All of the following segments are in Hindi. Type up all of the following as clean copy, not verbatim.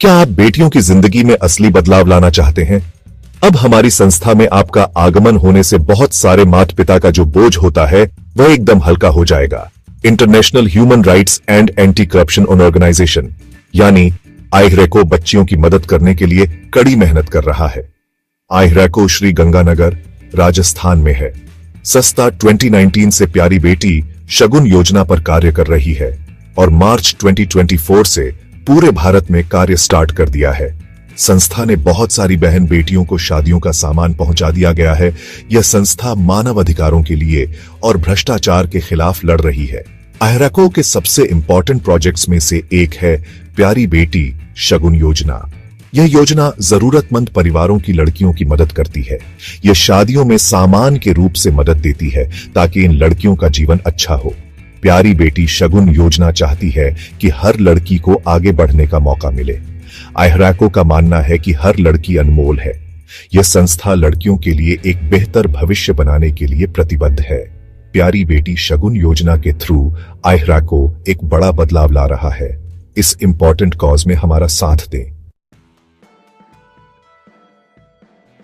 क्या आप बेटियों की जिंदगी में असली बदलाव लाना चाहते हैं? अब हमारी संस्था में आपका आगमन होने से बहुत सारे माता पिता का जो बोझ होता है वह एकदम हल्का हो जाएगा। International human rights and anti corruption organization यानी आईहरैको बच्चियों की मदद करने के लिए कड़ी मेहनत कर रहा है। आईहरैको श्री गंगानगर राजस्थान में है। संस्था 2019 से प्यारी बेटी शगुन योजना पर कार्य कर रही है और मार्च 2024 से पूरे भारत में कार्य स्टार्ट कर दिया है। संस्था ने बहुत सारी बहन बेटियों को शादियों का सामान पहुंचा दिया गया है। यह संस्था मानव अधिकारों के लिए और भ्रष्टाचार के खिलाफ लड़ रही है। आईहरैको के सबसे इंपॉर्टेंट प्रोजेक्ट्स में से एक है प्यारी बेटी शगुन योजना। यह योजना जरूरतमंद परिवारों की लड़कियों की मदद करती है। यह शादियों में सामान के रूप से मदद देती है ताकि इन लड़कियों का जीवन अच्छा हो। प्यारी बेटी शगुन योजना चाहती है कि हर लड़की को आगे बढ़ने का मौका मिले। आईहरैको का मानना है कि हर लड़की अनमोल है। यह संस्था लड़कियों के लिए एक बेहतर भविष्य बनाने के लिए प्रतिबद्ध है। प्यारी बेटी शगुन योजना के थ्रू आईहरैको एक बड़ा बदलाव ला रहा है। इस इंपॉर्टेंट कॉज में हमारा साथ दें।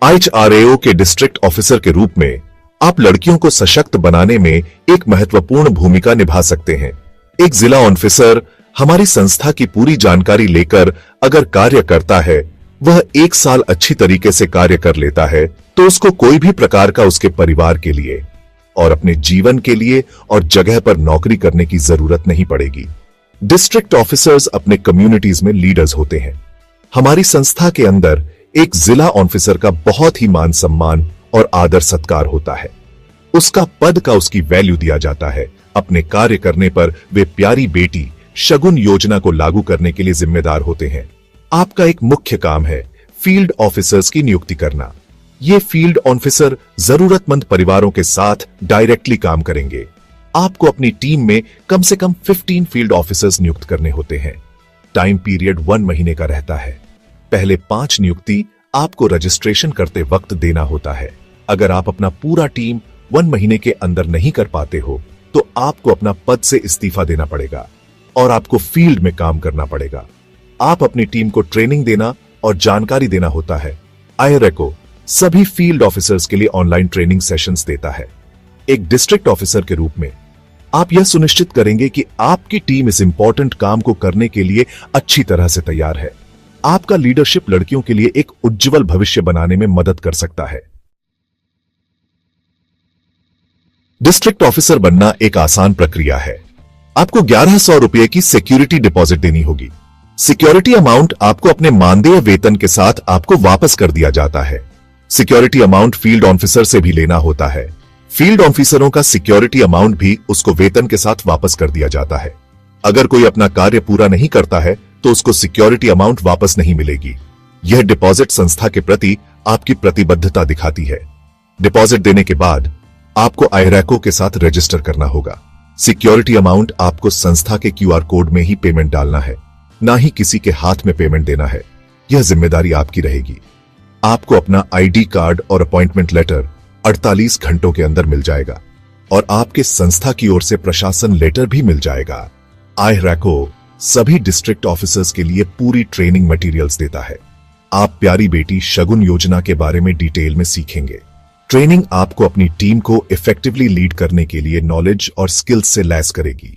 आईएचआरएओ के डिस्ट्रिक्ट ऑफिसर के रूप में आप लड़कियों को सशक्त बनाने में एक महत्वपूर्ण भूमिका निभा सकते हैं। एक जिला ऑफिसर हमारी संस्था की पूरी जानकारी लेकर अगर कार्य करता है, वह 1 साल अच्छी तरीके से कार्य कर लेता है तो उसको कोई भी प्रकार का उसके परिवार के लिए और अपने जीवन के लिए और जगह पर नौकरी करने की जरूरत नहीं पड़ेगी। डिस्ट्रिक्ट ऑफिसर्स अपने कम्युनिटीज में लीडर्स होते हैं। हमारी संस्था के अंदर एक जिला ऑफिसर का बहुत ही मान सम्मान और आदर सत्कार होता है। उसका पद का उसकी वैल्यू दिया जाता है। अपने कार्य करने पर वे प्यारी बेटी शगुन योजना को लागू करने के लिए जिम्मेदार होते हैं। आपका एक मुख्य काम है फील्ड ऑफिसर्स की नियुक्ति करना। ये फील्ड ऑफिसर जरूरतमंद परिवारों के साथ डायरेक्टली काम करेंगे। आपको अपनी टीम में कम से कम 15 फील्ड ऑफिसर्स नियुक्त करने होते हैं। टाइम पीरियड 1 महीने का रहता है। पहले 5 नियुक्ति आपको रजिस्ट्रेशन करते वक्त देना होता है। अगर आप अपना पूरा टीम 1 महीने के अंदर नहीं कर पाते हो तो आपको अपना पद से इस्तीफा देना पड़ेगा और आपको फील्ड में काम करना पड़ेगा। आप अपनी टीम को ट्रेनिंग देना और जानकारी देना होता है। आईहरैको सभी फील्ड ऑफिसर्स के लिए ऑनलाइन ट्रेनिंग सेशंस देता है। एक डिस्ट्रिक्ट ऑफिसर के रूप में आप यह सुनिश्चित करेंगे कि आपकी टीम इस इंपॉर्टेंट काम को करने के लिए अच्छी तरह से तैयार है। आपका लीडरशिप लड़कियों के लिए एक उज्जवल भविष्य बनाने में मदद कर सकता है। डिस्ट्रिक्ट ऑफिसर बनना एक आसान प्रक्रिया है। आपको 1100 रुपए की सिक्योरिटी डिपॉजिट देनी होगी। सिक्योरिटी अमाउंट आपको अपने मानदेय वेतन के साथ आपको वापस कर दिया जाता है। सिक्योरिटी अमाउंट फील्ड ऑफिसर से भी लेना होता है। फील्ड ऑफिसरों का सिक्योरिटी अमाउंट भी उसको वेतन के साथ वापस कर दिया जाता है। अगर कोई अपना कार्य पूरा नहीं करता है तो उसको सिक्योरिटी अमाउंट वापस नहीं मिलेगी। यह डिपॉजिट संस्था के प्रति आपकी प्रतिबद्धता दिखाती है। डिपॉजिट देने के बाद आपको आईहरैको के साथ रजिस्टर करना होगा। सिक्योरिटी अमाउंट आपको संस्था के QR कोड में ही पेमेंट डालना है, ना ही किसी के हाथ में पेमेंट देना है। यह जिम्मेदारी आपकी रहेगी। आपको अपना ID कार्ड और अपॉइंटमेंट लेटर 48 घंटों के अंदर मिल जाएगा और आपके संस्था की ओर से प्रशासन लेटर भी मिल जाएगा। आईहरैको सभी डिस्ट्रिक्ट ऑफिसर्स के लिए पूरी ट्रेनिंग मटेरियल्स देता है। आप प्यारी बेटी शगुन योजना के बारे में डिटेल में सीखेंगे। ट्रेनिंग आपको अपनी टीम को इफेक्टिवली लीड करने के लिए नॉलेज और स्किल्स से लैस करेगी।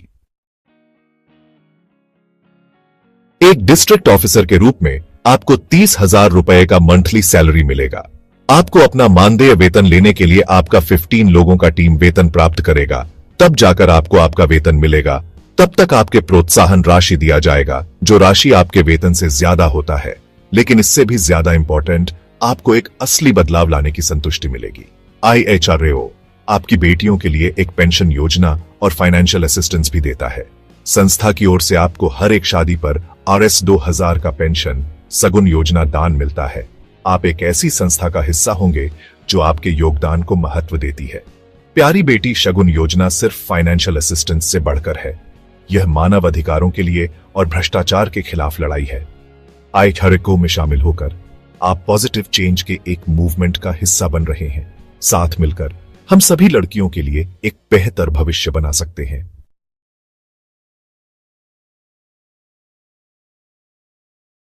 एक डिस्ट्रिक्ट ऑफिसर के रूप में आपको 30,000 रुपए का मंथली सैलरी मिलेगा। आपको अपना मानदेय वेतन लेने के लिए आपका 15 लोगों का टीम वेतन प्राप्त करेगा। तब जाकर आपको आपका वेतन मिलेगा। तब तक आपके प्रोत्साहन राशि दिया जाएगा, जो राशि आपके वेतन से ज्यादा होता है। लेकिन इससे भी ज्यादा इंपॉर्टेंट, आपको एक असली बदलाव लाने की संतुष्टि मिलेगी। आईएचआरएओ आपकी बेटियों के लिए एक पेंशन योजना और फाइनेंशियल असिस्टेंस भी देता है। संस्था की ओर से आपको हर एक शादी पर RS 2000 का पेंशन शगुन योजना दान मिलता है। आप एक ऐसी संस्था का हिस्सा होंगे जो आपके योगदान को महत्व देती है। प्यारी बेटी शगुन योजना सिर्फ फाइनेंशियल असिस्टेंस से बढ़कर है। यह मानव अधिकारों के लिए और भ्रष्टाचार के खिलाफ लड़ाई है। आईहरैको में शामिल होकर आप पॉजिटिव चेंज के एक मूवमेंट का हिस्सा बन रहे हैं। साथ मिलकर हम सभी लड़कियों के लिए एक बेहतर भविष्य बना सकते हैं।